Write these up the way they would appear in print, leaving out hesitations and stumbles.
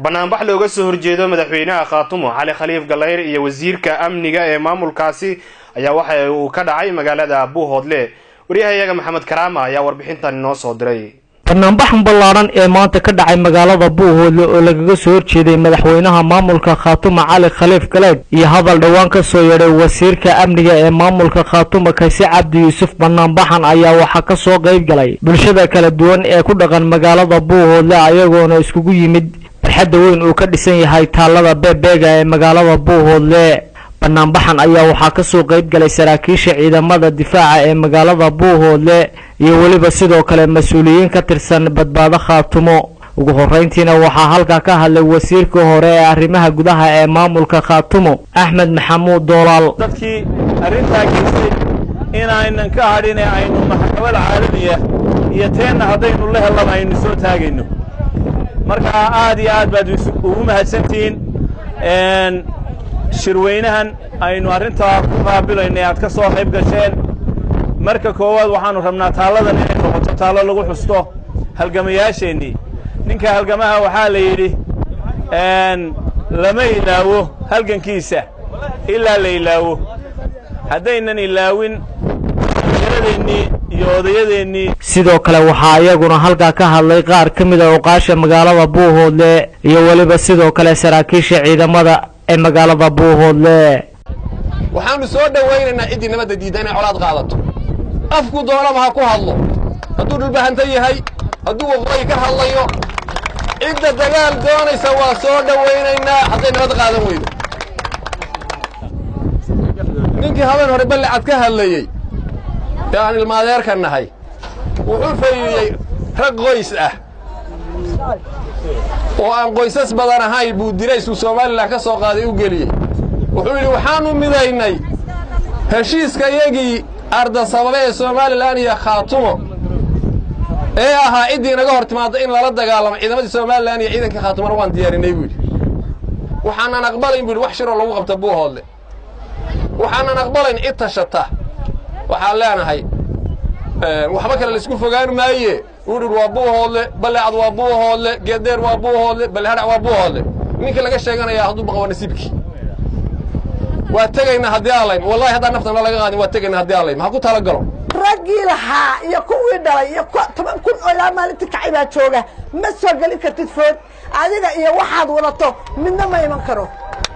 banaanbax looga soo horjeedo madaxweynaha Khaatumo Cali Khaliif Gallayr iyo wasiirka amniga ee maamulkaasi ayaa waxa uu ka dhacay magaalada Buuhoodle. wariyahayaga Maxamed Karaama ayaa warbixintan inoo soo diray. banaanbaxan ballaaran ee maanta ka dhacay magaalada Buuhoodle oo lagaga soo horjeeday madaxweynaha maamulka Khaatumo Cali Khaliif Gallayr iyo hadal dhawaan ka soo yeedhay wasiirka amniga ee maamulka Khaatumo Kaasi Cabdi Yuusuf. banaanbaxan ayaa waxa ka soo qayb galay bulshada kala duwan ee ku dhaqan magaalada Buuhoodle ayagoona iskugu yimid barxadda weyn oo ka dhisan yahay taalada beebeega ee magaalada Buuhoodle. banaanbaxan ayaa waxa ka soo qayb galay saraakiisha ciidamada difaaca ee magaalada Buuhoodle iyo waliba sidoo kale mas'uuliyiin ka tirsan badbaado Khaatumo. ugu horeyntiina waxa halka ka hadlay wasiirka hore ee arrimaha gudaha ee maamulka Khaatumo Axmed Maxamuud Doolaal. dadkii arinta geystay in aynan ka hadhin aynu maxkamada caalamiga iyo teena hadaynu la helno aynu soo taagayno. marka aad iyo aad baad ugu mahadsantiin shirweynahan aynu arinta ku qaabilaynay aad ka soo qayb gasheen. marka koowaad waxaanu rabnaa taaladan inay noqoto taalo lagu xusto halgamayaasheenii. ninka halgamaha waxaa la yidhi lama ilaawo halgankiisa ilaa la ilaawo. haddaynan ilaawin dhallinyaradeenii iyo odayadeennii. sidoo kale waxaa iyaguna halka ka hadlay qaar ka mid ah oqaasha magaalada Buuhoodle iyo waliba sidoo kale saraakiisha ciidamada ee magaalada Buuhoodle. waxaanu soo dhawaynaynaa cidii nabadda diidan inay colaad qaadato. afku doonaba ha ku hadlo, hadduu dhulbahanta yahay, hadduu waqooyi ka hadlayo. cidda dagaal doonaysa waa soo dhawaynaynaa hadday nabad qaadan weydo. ninkii habeen hore ballicad ka hadlayey ee aan ilmaadeerka nahay wuxuu fayiyey rag qoys ah oo aan qoysas badan ahayn buu diraysku Soomaaliland ka soo qaaday u geliyey. wuxuu yidhi waxaanu midaynay heshiiska iyagii arda sababe ee Soomaaliland iyo Khaatumo ee ahaa cidii naga hortimaada in lala dagaalamo ciidamadii Soomaaliland iyo ciidanka Khaatumo waan diyaarinay buu yidhi. waxaan aqbalayn buu wax shiro lagu qabto Buuhoodle. waxaan aqbalayn cid tashata. waxaan leenahay waxba kale la isku fogaan maaye. ودر وابوه بلعد وابوه قدر وابوه بلهرع وابوه ninka laga sheeganaya haduu baqo nasiibki waa tagayna hadii Allahay wallahi hada naftana laga qaadin waa tagayna hadii Allahay ma ku tala galo ragii laha iyo kuwii dhalay iyo 10 kun oo ilaa maalinta kacayba jooga ma soo gali kartid food adiga iyo waxaad wadato midna ma iman karo.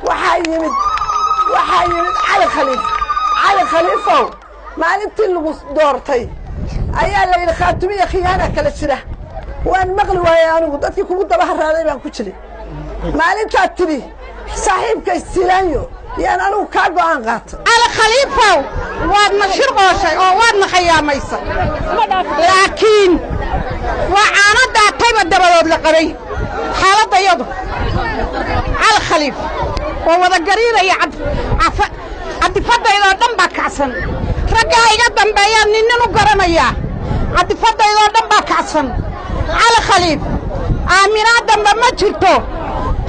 waxa yimid Cali Khaliifow maalintii lagu doortay ayaa la yiri Khaatumiya khiyaana kala jira. waan maqli waayay anigu dadkii kugu daba haraaday baan ku jiray. maalinta tiri saaxiibka Istilaanyo yaan anigu ka go'aan qaato. Cali Khaliifow waad nashir qooshay oo waad naxayaamaysa. laakiin waanada tayba dabadood la qabay xaaladda yadu. Cali Khaliif oo wada gariiraya cadifadayda dhan baa kacsan. ragga iga dambeeyaan ninnu garanaya cadifadayda dhan baa kacsan. Cali Khaliif aaminaada ma jirto.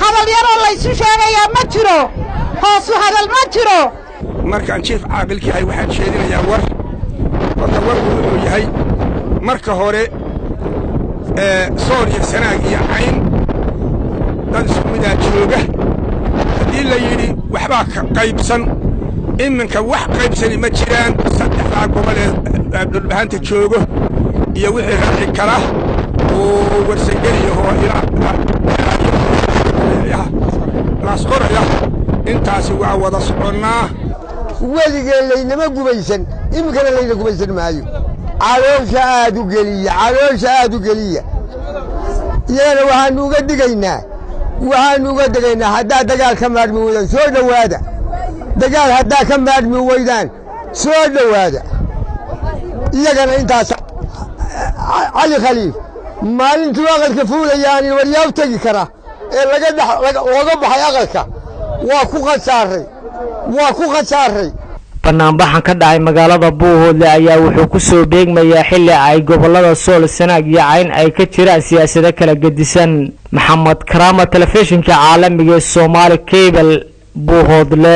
hadal yar oo la isu sheegaya ma jiro. hoosu hadal ma jiro. markaan chief caaqilkii ay waxaan sheedinayaa war wuxuu yahay marka hore Soomaaliya Sanaag iyo Cayn dad isku mid ah jooga. hadii la yiri waxba ka qaybsan iminka wax qaybsan ma jiraan. saddexda gobol ee dhulbahanta joogo iyo wixii raaci kala oo warsageliyo oo laasqoraya intaasi waa wada soconaa. weligeen laynama gubaysan iminkana layna gubaysan maayo. caloosha aad u geliya iyana waxaanu uga digaynaa haddaa dagaal ka maarmi weydaan soo dhowaada. dagaal haddaa ka maarmi weydaan soo dhowaada. iyagana intaas Cali Khaliif maalintii aqalka fuulayaan waryaab tagi kara ee looga baxay aqalka waa ku khasaaray. banaanbaxan ka dhacay magaalada Buuhoodle ayaa wuxuu ku soo beegmayaa xilli ay gobolada Sool Sanaag iyo Cayn ay ka jiraan siyaasado kala gedisan. Maxamed Karaama telefishinka caalamiga ee Soomaali Cable Buuhoodle.